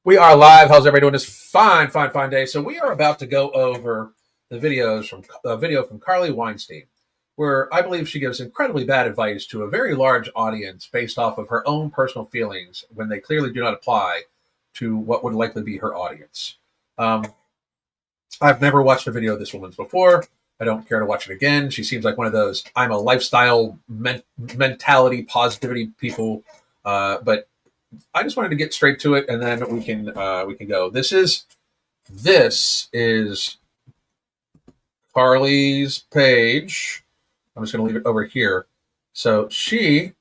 We are live. How's everybody doing this fine day? So we are about to go over the videos from video from Carly Weinstein, where I believe she gives incredibly bad advice to a very large audience based off of her own personal feelings when they clearly do not apply to what would likely be her audience. I've never watched a video of this woman's before. I don't care to watch it again. She seems like one of those I'm a lifestyle mentality positivity people, but I just wanted to get straight to it, and then we can go. This is Carly's page. I'm just going to leave it over here. So she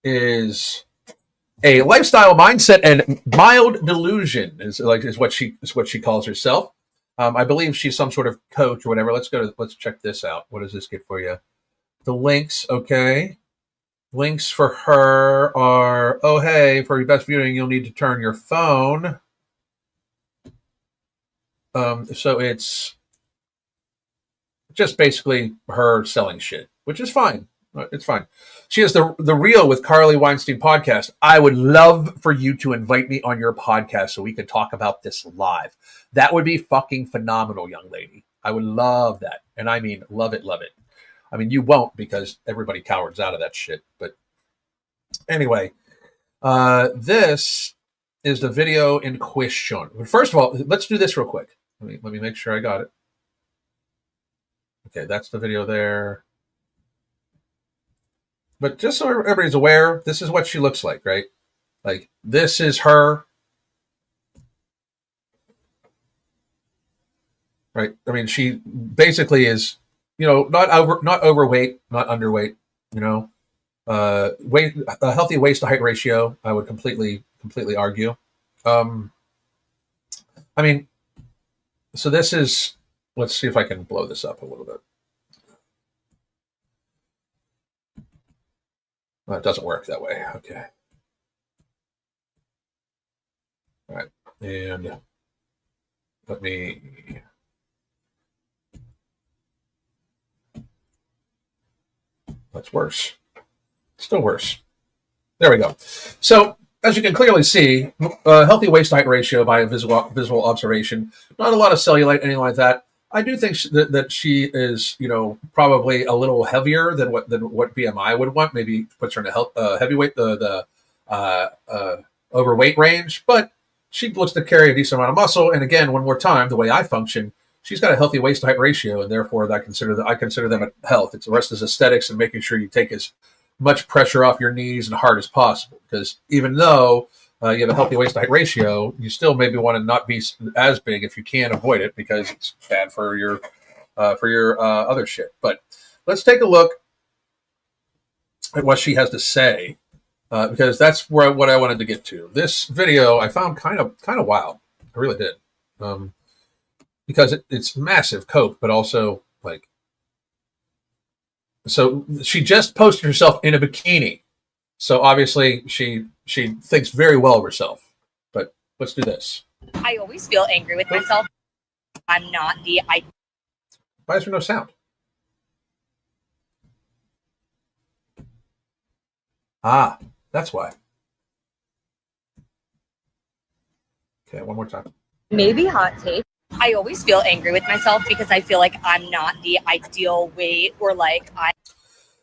is a lifestyle mindset and mild delusion is what she calls herself. I believe she's some sort of coach or whatever. Let's check this out. What does this get for you? The links, okay. Links for her are, oh, hey, for your best viewing, you'll need to turn your phone. So it's just basically her selling shit, which is fine. It's fine. She has the Real with Carly Weinstein podcast. I would love for you to invite me on your podcast so we could talk about this live. That would be fucking phenomenal, young lady. I would love that. And I mean, love it, love it. I mean, you won't because everybody cowards out of that shit. But anyway, this is the video in question. First of all, let's do this real quick. Let me make sure I got it. Okay, that's the video there. But just so everybody's aware, this is what she looks like, right? Like, this is her. Right? I mean, she basically is, not overweight, not underweight, weight, a healthy waist to height ratio, I would completely argue. I mean, so this is, let's see if I can blow this up a little bit. Well, it doesn't work that way. Okay. All right. And let me, that's worse. Still worse. There we go. So, as you can clearly see, healthy waist height ratio by a visual observation. Not a lot of cellulite, anything like that. I do think that she is, probably a little heavier than what BMI would want. Maybe puts her in a heavyweight, the overweight range. But she looks to carry a decent amount of muscle. And again, one more time, the way I function, she's got a healthy waist height ratio, and therefore I consider them a health. It's the rest is aesthetics and making sure you take as much pressure off your knees and heart as possible. Because even though you have a healthy waist to height ratio, you still maybe want to not be as big if you can avoid it because it's bad for your other shit. But let's take a look at what she has to say because that's what I wanted to get to. This video I found kind of wild. I really did. Because it's massive coke, but also like, so she just posted herself in a bikini. So obviously she thinks very well of herself. But let's do this. I always feel angry with myself. I'm not the Why is there no sound? Ah, that's why. Okay, one more time. Maybe hot take. I always feel angry with myself because I feel like I'm not the ideal weight or like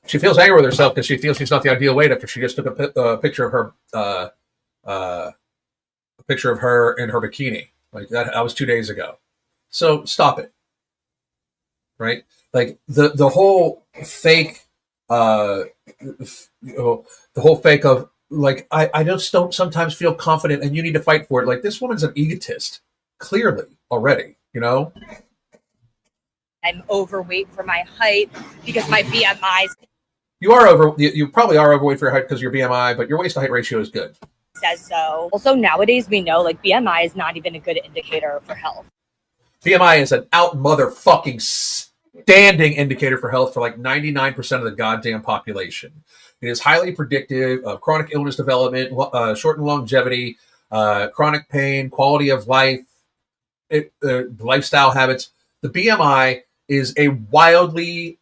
She feels angry with herself because she feels she's not the ideal weight after she just took a picture of her a picture of her in her bikini. Like that was 2 days ago. So stop it. Right? Like the whole fake the whole fake of like I just don't sometimes feel confident and you need to fight for it. Like this woman's an egotist, clearly already, I'm overweight for my height because my BMI you probably are overweight for your height because of your BMI, but your waist to height ratio is good. says so. Also, nowadays we know like BMI is not even a good indicator for health. BMI is an out motherfucking standing indicator for health for like 99% of the goddamn population. It is highly predictive of chronic illness development, shortened longevity, chronic pain, quality of life, lifestyle habits. The BMI is a wildly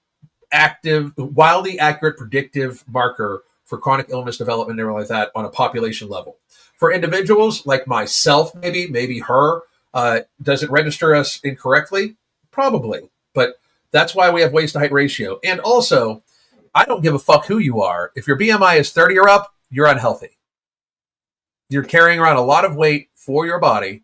accurate predictive marker for chronic illness development and everything like that on a population level. For individuals like myself, maybe her, does it register us incorrectly? Probably. But that's why we have waist to height ratio. And also, I don't give a fuck who you are. If your BMI is 30 or up, you're unhealthy. You're carrying around a lot of weight for your body.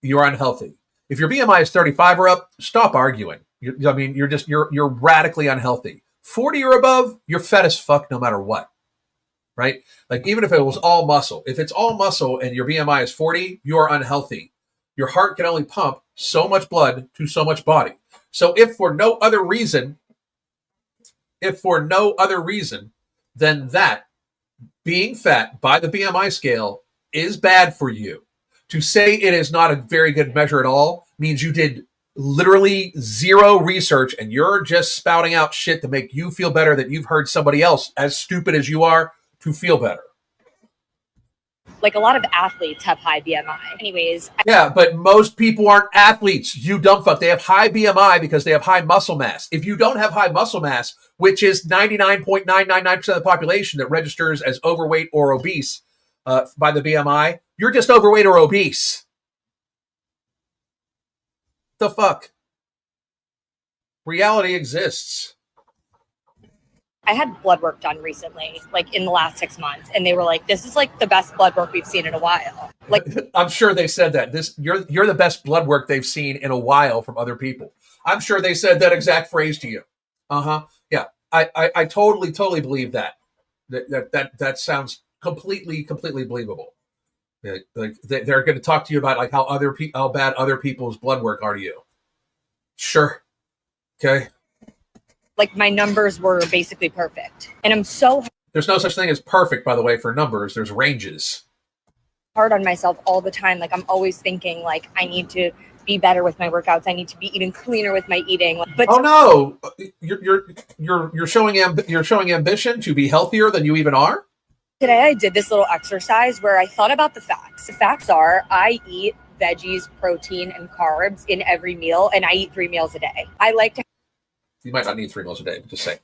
You're unhealthy. If your BMI is 35 or up, stop arguing. You're radically unhealthy. 40 or above, you're fat as fuck no matter what. Right? Like even if it was all muscle, if it's all muscle and your BMI is 40, you're unhealthy. Your heart can only pump so much blood to so much body. So if for no other reason, then that being fat by the BMI scale is bad for you. To say it is not a very good measure at all means you did literally zero research and you're just spouting out shit to make you feel better that you've heard somebody else, as stupid as you are, to feel better. Like a lot of athletes have high BMI. Anyways. Yeah, but most people aren't athletes, you dumb fuck. They have high BMI because they have high muscle mass. If you don't have high muscle mass, which is 99.999% of the population that registers as overweight or obese by the BMI, you're just overweight or obese. The fuck? Reality exists. I had blood work done recently, like in the last 6 months, and they were like, "This is like the best blood work we've seen in a while." Like, I'm sure they said that. You're the best blood work they've seen in a while from other people. I'm sure they said that exact phrase to you. Yeah. I totally believe that. That sounds completely believable. Like they're going to talk to you about like how bad other people's blood work are to you. Sure. Okay. Like my numbers were basically perfect. And I'm so There's no such thing as perfect, by the way, for numbers. There's ranges. Hard on myself all the time. Like I'm always thinking like I need to be better with my workouts. I need to be eating cleaner with my eating. But oh no, you're showing ambition to be healthier than you even are. Today I did this little exercise where I thought about the facts. The facts are I eat veggies, protein, and carbs in every meal, and I eat 3 meals a day. I like to. You might not need 3 meals a day, but just say.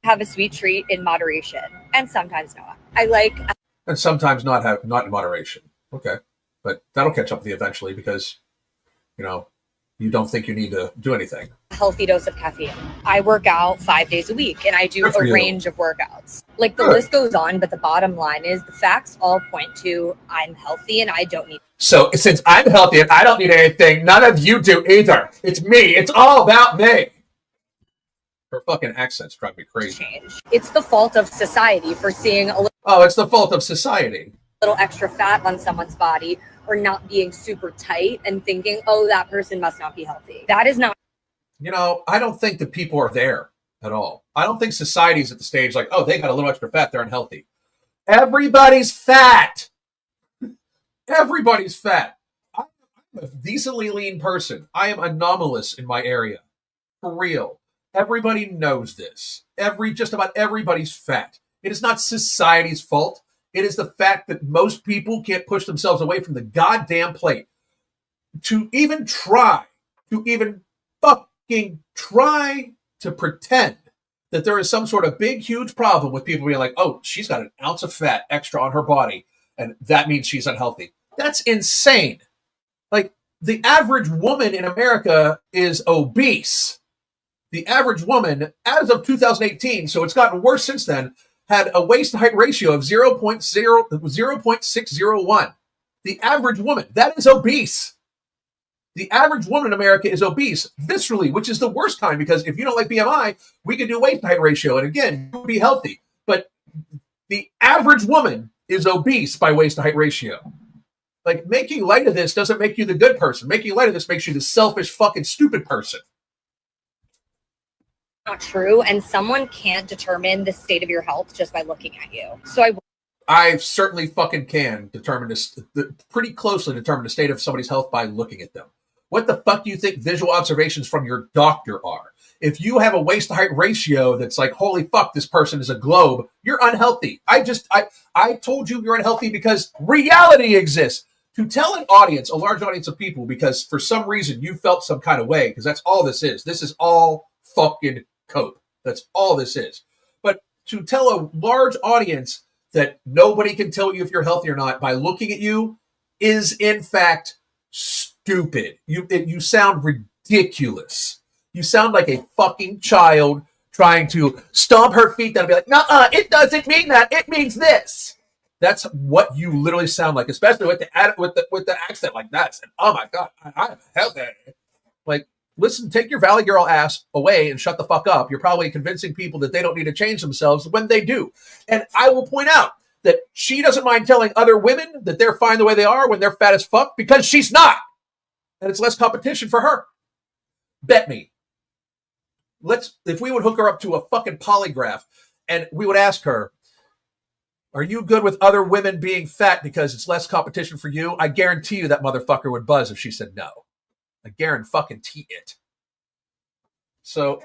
Have a sweet treat in moderation, and sometimes not. I like. And sometimes not in moderation. Okay, but that'll catch up with you eventually because, you don't think you need to do anything. A healthy dose of caffeine. I work out 5 days a week, and I do a range of workouts. Like the list goes on, but the bottom line is the facts all point to I'm healthy and I don't need. So since I'm healthy and I don't need anything, none of you do either. It's me. It's all about me. Her fucking accents drive me crazy. Change. It's the fault of society for seeing a little. Oh, it's the fault of society. Little extra fat on someone's body or not being super tight and thinking, oh, that person must not be healthy. That is not. I don't think that people are there at all. I don't think society's at the stage like, oh, they got a little extra fat, they're unhealthy. Everybody's fat. Everybody's fat. I'm a decently lean person. I am anomalous in my area. For real. Everybody knows this. Just about everybody's fat. It is not society's fault. It is the fact that most people can't push themselves away from the goddamn plate to even fucking try to pretend that there is some sort of big, huge problem with people being like, oh, she's got an ounce of fat extra on her body, and that means she's unhealthy. That's insane. Like, the average woman in America is obese. The average woman, as of 2018, so it's gotten worse since then, had a waist-to-height ratio of 0.601. The average woman, that is obese. The average woman in America is obese, viscerally, which is the worst kind, because if you don't like BMI, we can do waist-to-height ratio, and again, you will be healthy. But the average woman is obese by waist-to-height ratio. Like, making light of this doesn't make you the good person. Making light of this makes you the selfish, fucking stupid person. Not true, and someone can't determine the state of your health just by looking at you. So I certainly fucking can pretty closely determine the state of somebody's health by looking at them. What the fuck do you think visual observations from your doctor are? If you have a waist-to-height ratio that's like, holy fuck, this person is a globe, you're unhealthy. I told you you're unhealthy because reality exists. To tell an audience, a large audience of people, because for some reason you felt some kind of way, because that's all this is. This is all fucking cope. That's all this is. But to tell a large audience that nobody can tell you if you're healthy or not by looking at you is in fact stupid. You sound ridiculous. You sound like a fucking child trying to stomp her feet down and be like, "Nuh-uh, it doesn't mean that. It means this." That's what you literally sound like, especially with the accent like that. And, oh my god, I'm healthy. Like, listen, take your Valley Girl ass away and shut the fuck up. You're probably convincing people that they don't need to change themselves when they do. And I will point out that she doesn't mind telling other women that they're fine the way they are when they're fat as fuck because she's not. And it's less competition for her. Bet me. If we would hook her up to a fucking polygraph and we would ask her, are you good with other women being fat because it's less competition for you? I guarantee you that motherfucker would buzz if she said no. I guarantee it. So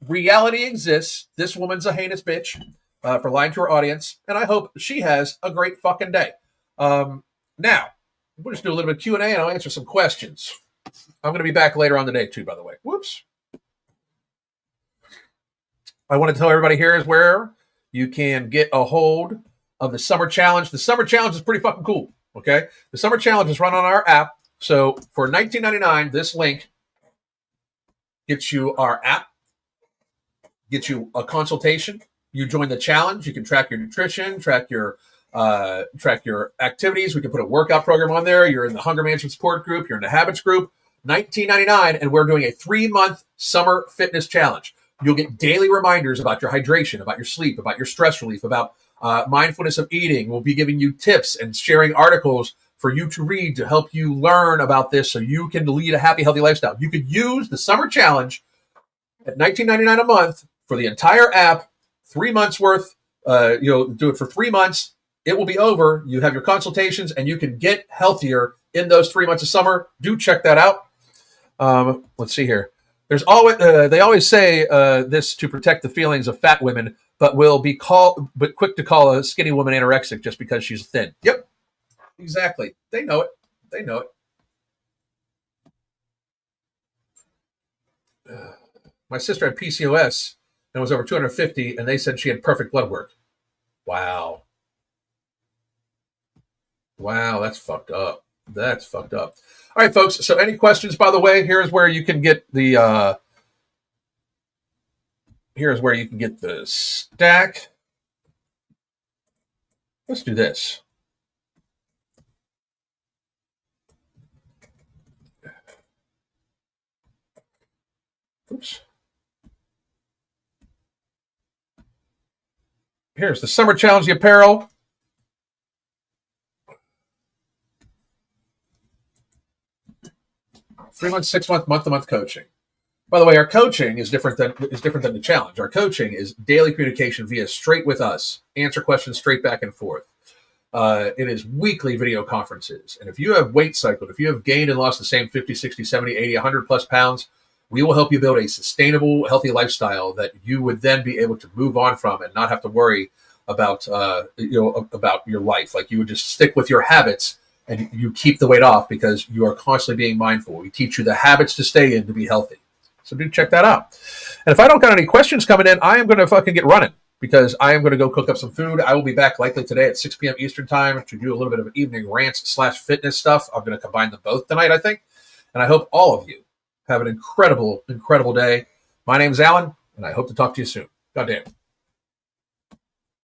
reality exists. This woman's a heinous bitch for lying to her audience, and I hope she has a great fucking day. Now, we'll just do a little bit of Q&A, and I'll answer some questions. I'm going to be back later on the day, too, by the way. Whoops. I want to tell everybody here is where you can get a hold of the Summer Challenge. The Summer Challenge is pretty fucking cool, okay? The Summer Challenge is run on our app. So for $19.99, this link gets you our app, gets you a consultation. You join the challenge. You can track your nutrition, track your activities. We can put a workout program on there. You're in the Hunger Management Support Group. You're in the Habits Group. $19.99, and we're doing a 3-month summer fitness challenge. You'll get daily reminders about your hydration, about your sleep, about your stress relief, about mindfulness of eating. We'll be giving you tips and sharing articles for you to read to help you learn about this so you can lead a happy, healthy lifestyle. You could use the Summer Challenge at $19.99 a month for the entire app, 3 months worth. You'll do it for 3 months. It will be over. You have your consultations, and you can get healthier in those 3 months of summer. Do check that out. Let's see here. There's always they always say this to protect the feelings of fat women, but quick to call a skinny woman anorexic just because she's thin. Yep, exactly. They know it. They know it. My sister had PCOS and was over 250, and they said she had perfect blood work. Wow. Wow, that's fucked up. That's fucked up. All right, folks. So any questions, by the way, here's where you can get the stack. Let's do this. Oops. Here's the Summer Challenge, the apparel. Three-month, 6-month, month-to-month coaching. By the way, our coaching is different than the challenge. Our coaching is daily communication via straight with us, answer questions straight back and forth. It is weekly video conferences. And if you have weight cycled, if you have gained and lost the same 50, 60, 70, 80, 100 plus pounds, we will help you build a sustainable, healthy lifestyle that you would then be able to move on from and not have to worry about your life. Like, you would just stick with your habits and you keep the weight off because you are constantly being mindful. We teach you the habits to stay in to be healthy. So do check that out. And if I don't got any questions coming in, I am going to fucking get running because I am going to go cook up some food. I will be back likely today at 6 p.m. Eastern time to do a little bit of an evening rants/fitness stuff. I'm going to combine them both tonight, I think. And I hope all of you have an incredible, incredible day. My name's Alan, and I hope to talk to you soon. Goddamn.